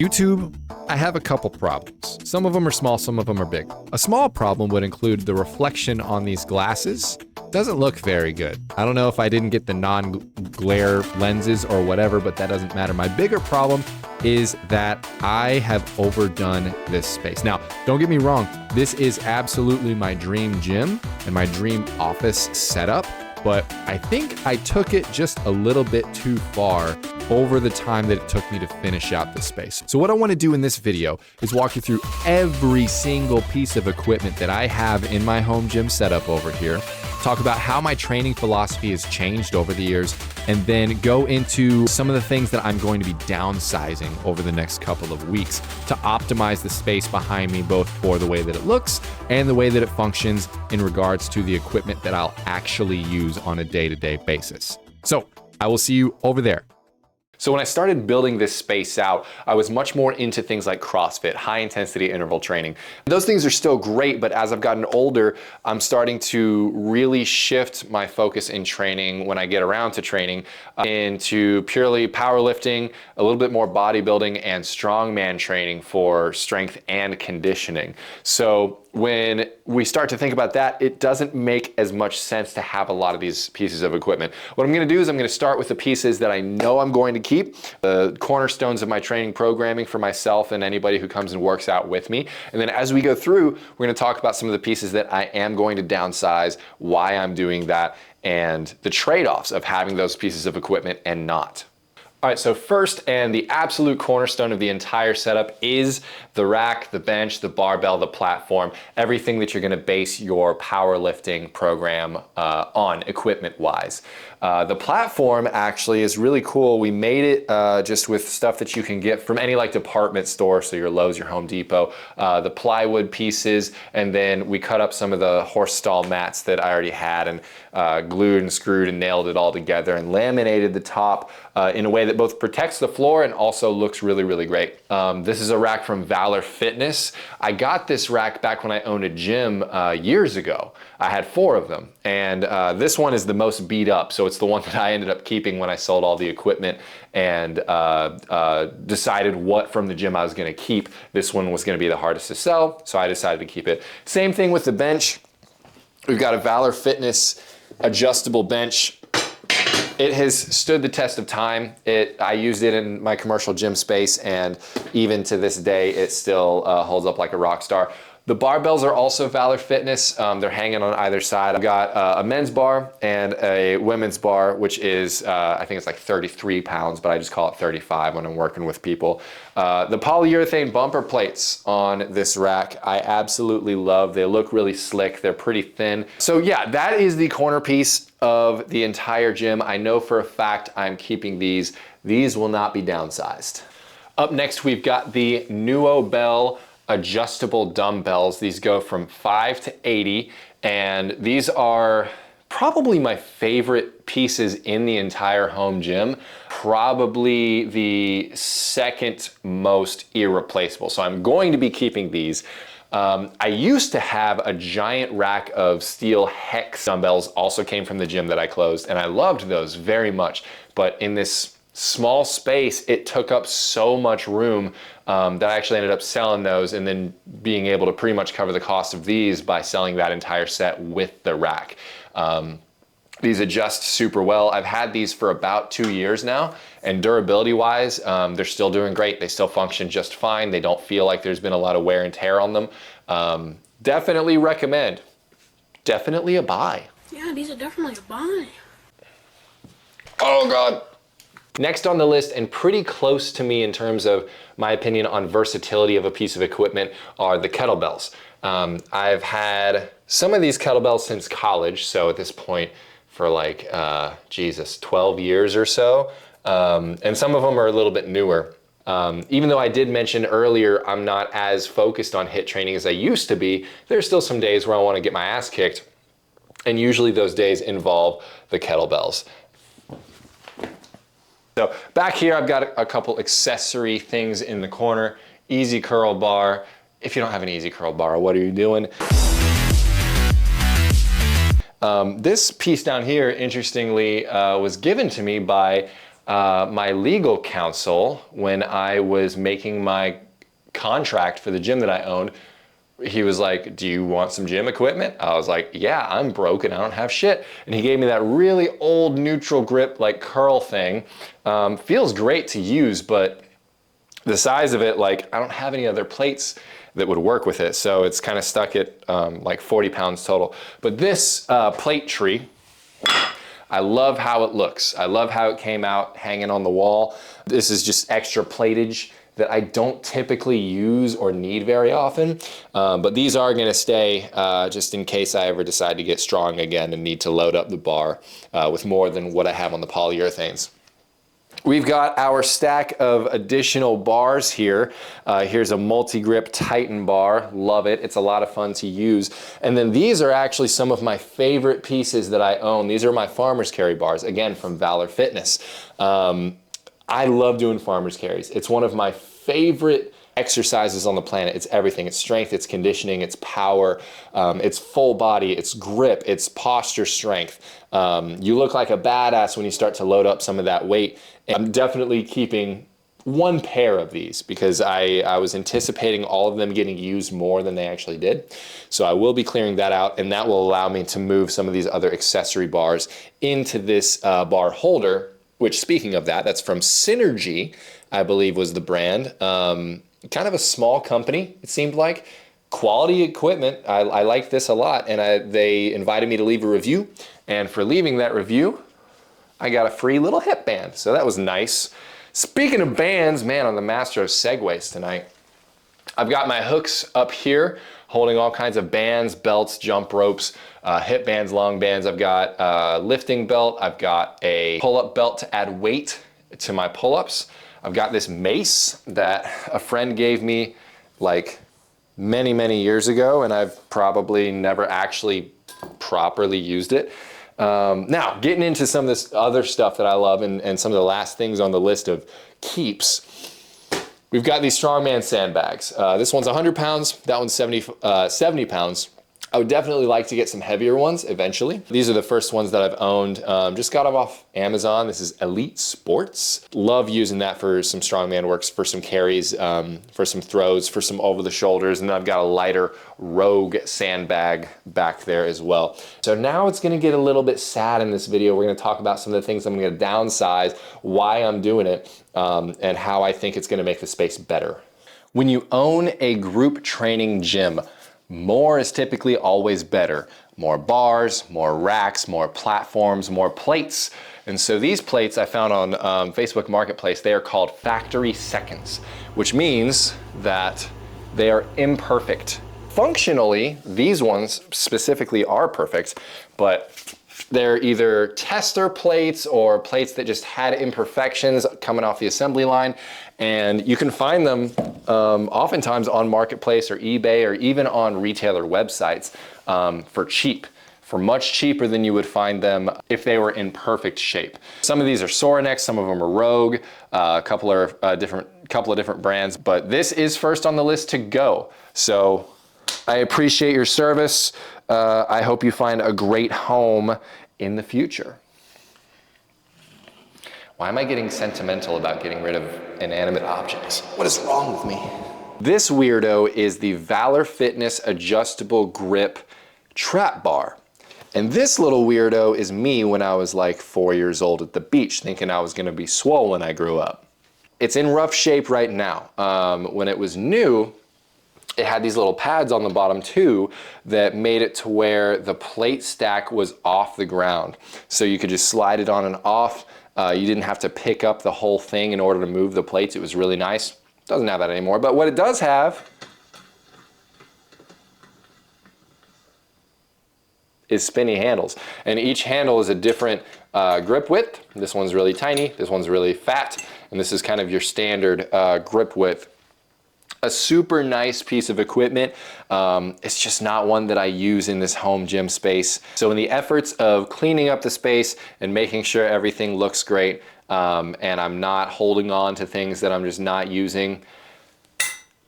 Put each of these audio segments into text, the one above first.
YouTube, I have a couple problems. Some of them are small, some of them are big. A small problem would include the reflection on these glasses. Doesn't look very good. I don't know if I didn't get the non-glare lenses or whatever, but that doesn't matter. My bigger problem is that I have overdone this space. Now, don't get me wrong, this is absolutely my dream gym and my dream office setup, but I think I took it just a little bit too far over the time that it took me to finish out the space. So what I want to do in this video is walk you through every single piece of equipment that I have in my home gym setup over here, talk about how my training philosophy has changed over the years, and then go into some of the things that I'm going to be downsizing over the next couple of weeks to optimize the space behind me, both for the way that it looks and the way that it functions in regards to the equipment that I'll actually use on a day-to-day basis. So I will see you over there. So when I started building this space out, I was much more into things like CrossFit, high intensity interval training. Those things are still great, but as I've gotten older, I'm starting to really shift my focus in training when I get around to training into purely powerlifting, a little bit more bodybuilding and strongman training for strength and conditioning. So when we start to think about that, it doesn't make as much sense to have a lot of these pieces of equipment. What I'm gonna do is I'm gonna start with the pieces that I know I'm going to keep, the cornerstones of my training programming for myself and anybody who comes and works out with me. And then as we go through, we're gonna talk about some of the pieces that I am going to downsize, why I'm doing that, and the trade-offs of having those pieces of equipment and not. All right, so first and the absolute cornerstone of the entire setup is the rack, the bench, the barbell, the platform, everything that you're gonna base your powerlifting program on equipment-wise. The platform actually is really cool. We made it just with stuff that you can get from any like department store, so your Lowe's, your Home Depot, the plywood pieces, and then we cut up some of the horse stall mats that I already had and glued and screwed and nailed it all together and laminated the top in a way that both protects the floor and also looks really, really great. This is a rack from Valor Fitness. I got this rack back when I owned a gym years ago. I had 4 of them, and this one is the most beat up, so it's the one that I ended up keeping when I sold all the equipment and decided what from the gym I was gonna keep. This one was gonna be the hardest to sell, so I decided to keep it. Same thing with the bench. We've got a Valor Fitness adjustable bench. It has stood the test of time. I used it in my commercial gym space, and even to this day, it still holds up like a rock star. The barbells are also Valor Fitness. They're hanging on either side. I've got a men's bar and a women's bar, which is, I think it's like 33 pounds, but I just call it 35 when I'm working with people. The polyurethane bumper plates on this rack, I absolutely love. They look really slick. They're pretty thin. So yeah, that is the corner piece of the entire gym. I know for a fact I'm keeping these. These will not be downsized. Up next, we've got the Nuobel adjustable dumbbells. These go from 5 to 80, and these are probably my favorite pieces in the entire home gym. Probably the second most irreplaceable. So I'm going to be keeping these. I used to have a giant rack of steel hex dumbbells, also came from the gym that I closed, and I loved those very much. But in this small space, it took up so much room that I actually ended up selling those and then being able to pretty much cover the cost of these by selling that entire set with the rack. These adjust super well. I've had these for about 2 years now, and durability wise, they're still doing great. They still function just fine. They don't feel like there's been a lot of wear and tear on them. Definitely recommend. Definitely a buy. Yeah, these are definitely a buy. Oh God. Next on the list, and pretty close to me in terms of my opinion on versatility of a piece of equipment, are the kettlebells. I've had some of these kettlebells since college, so at this point for like, 12 years or so. And some of them are a little bit newer. Even though I did mention earlier I'm not as focused on HIIT training as I used to be, there's still some days where I want to get my ass kicked, and usually those days involve the kettlebells. So back here, I've got a couple accessory things in the corner. Easy curl bar. If you don't have an easy curl bar, what are you doing? This piece down here, interestingly, was given to me by my legal counsel, when I was making my contract for the gym that I owned, he was like, do you want some gym equipment? I was like, yeah, I'm broke and I don't have shit. And he gave me that really old neutral grip, like curl thing. Feels great to use, but the size of it, like I don't have any other plates that would work with it. So it's kind of stuck at like 40 pounds total. But this plate tree, I love how it looks. I love how it came out hanging on the wall. This is just extra platage that I don't typically use or need very often, but these are gonna stay just in case I ever decide to get strong again and need to load up the bar with more than what I have on the polyurethanes. We've got our stack of additional bars here. Here's a multi-grip Titan bar, love it. It's a lot of fun to use. And then these are actually some of my favorite pieces that I own. These are my farmer's carry bars, again, from Valor Fitness. I love doing farmer's carries. It's one of my favorite exercises on the planet. It's everything. It's strength, it's conditioning, it's power, it's full body, it's grip, it's posture strength. You look like a badass when you start to load up some of that weight. And I'm definitely keeping one pair of these because I was anticipating all of them getting used more than they actually did. So I will be clearing that out, and that will allow me to move some of these other accessory bars into this bar holder, which, speaking of that, that's from Synergy, I believe was the brand. Kind of a small company, it seemed like. Quality equipment. I like this a lot, and they invited me to leave a review. And for leaving that review, I got a free little hip band, so that was nice. Speaking of bands, man, I'm the master of segues tonight. I've got my hooks up here, holding all kinds of bands, belts, jump ropes, hip bands, long bands. I've got a lifting belt. I've got a pull-up belt to add weight to my pull-ups. I've got this mace that a friend gave me like many, many years ago, and I've probably never actually properly used it. Now, getting into some of this other stuff that I love and some of the last things on the list of keeps. We've got these strongman sandbags. This one's 100 pounds, that one's 70 pounds. I would definitely like to get some heavier ones eventually. These are the first ones that I've owned. Just got them off Amazon. This is Elite Sports. Love using that for some strongman works, for some carries, for some throws, for some over the shoulders. And then I've got a lighter Rogue sandbag back there as well. So now it's gonna get a little bit sad in this video. We're gonna talk about some of the things I'm gonna downsize, why I'm doing it, and how I think it's gonna make the space better. When you own a group training gym, more is typically always better. More bars, more racks, more platforms, more plates. And so these plates I found on Facebook Marketplace, they are called factory seconds, which means that they are imperfect. Functionally, these ones specifically are perfect, but they're either tester plates or plates that just had imperfections coming off the assembly line. And you can find them oftentimes on Marketplace or eBay or even on retailer websites for cheap, for much cheaper than you would find them if they were in perfect shape. Some of these are Sorinex, some of them are Rogue, a couple of different brands, but this is first on the list to go. So I appreciate your service. I hope you find a great home in the future. Why am I getting sentimental about getting rid of inanimate objects? What is wrong with me? This weirdo is the Valor Fitness adjustable grip trap bar. And this little weirdo is me when I was like 4 years old at the beach, thinking I was gonna be swole when I grew up. It's in rough shape right now. When it was new, it had these little pads on the bottom too that made it to where the plate stack was off the ground. So you could just slide it on and off. You didn't have to pick up the whole thing in order to move the plates. It was really nice. Doesn't have that anymore, but what it does have is spinny handles. And each handle is a different grip width. This one's really tiny, this one's really fat, and this is kind of your standard grip width. A super nice piece of equipment. It's just not one that I use in this home gym space. So in the efforts of cleaning up the space and making sure everything looks great, and I'm not holding on to things that I'm just not using,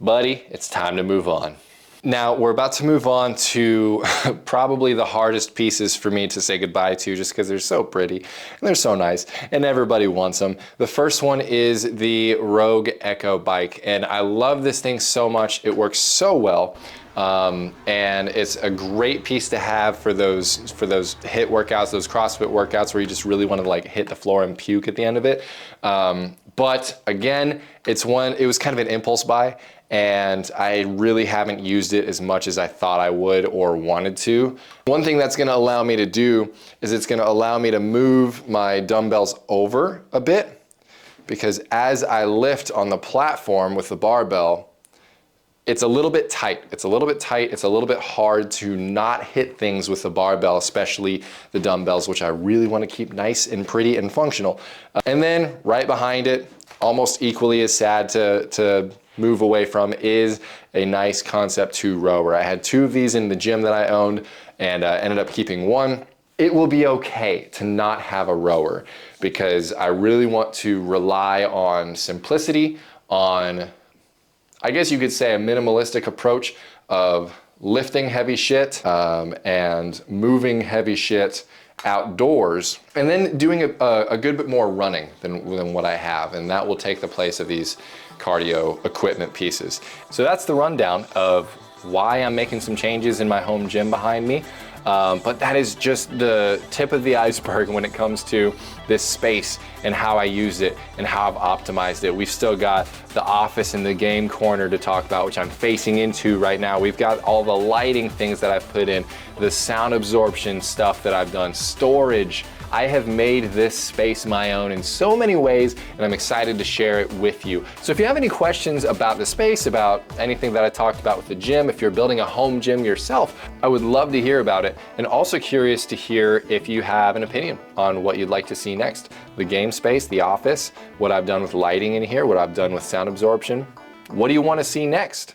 buddy, it's time to move on. Now we're about to move on to probably the hardest pieces for me to say goodbye to, just because they're so pretty and they're so nice and everybody wants them. The first one is the Rogue Echo bike, and I love this thing so much. It works so well. And it's a great piece to have for those HIIT workouts, those CrossFit workouts where you just really want to like hit the floor and puke at the end of it. But again, it was kind of an impulse buy, and I really haven't used it as much as I thought I would or wanted to. One thing that's gonna allow me to do is it's gonna allow me to move my dumbbells over a bit, because as I lift on the platform with the barbell, it's a little bit tight. It's a little bit tight. It's a little bit hard to not hit things with the barbell, especially the dumbbells, which I really want to keep nice and pretty and functional. And then right behind it, almost equally as sad to move away from, is a nice Concept 2 rower. I had 2 of these in the gym that I owned and ended up keeping 1. It will be okay to not have a rower, because I really want to rely on simplicity, on, I guess you could say, a minimalistic approach of lifting heavy shit and moving heavy shit outdoors, and then doing a good bit more running than what I have, and that will take the place of these cardio equipment pieces. So that's the rundown of why I'm making some changes in my home gym behind me. But that is just the tip of the iceberg when it comes to this space and how I use it and how I've optimized it. We've still got the office and the game corner to talk about, which I'm facing into right now. We've got all the lighting things that I've put in, the sound absorption stuff that I've done, storage. I have made this space my own in so many ways, and I'm excited to share it with you. So if you have any questions about the space, about anything that I talked about with the gym, if you're building a home gym yourself, I would love to hear about it. And also curious to hear if you have an opinion on what you'd like to see next. The game space, the office, what I've done with lighting in here, what I've done with sound absorption. What do you want to see next?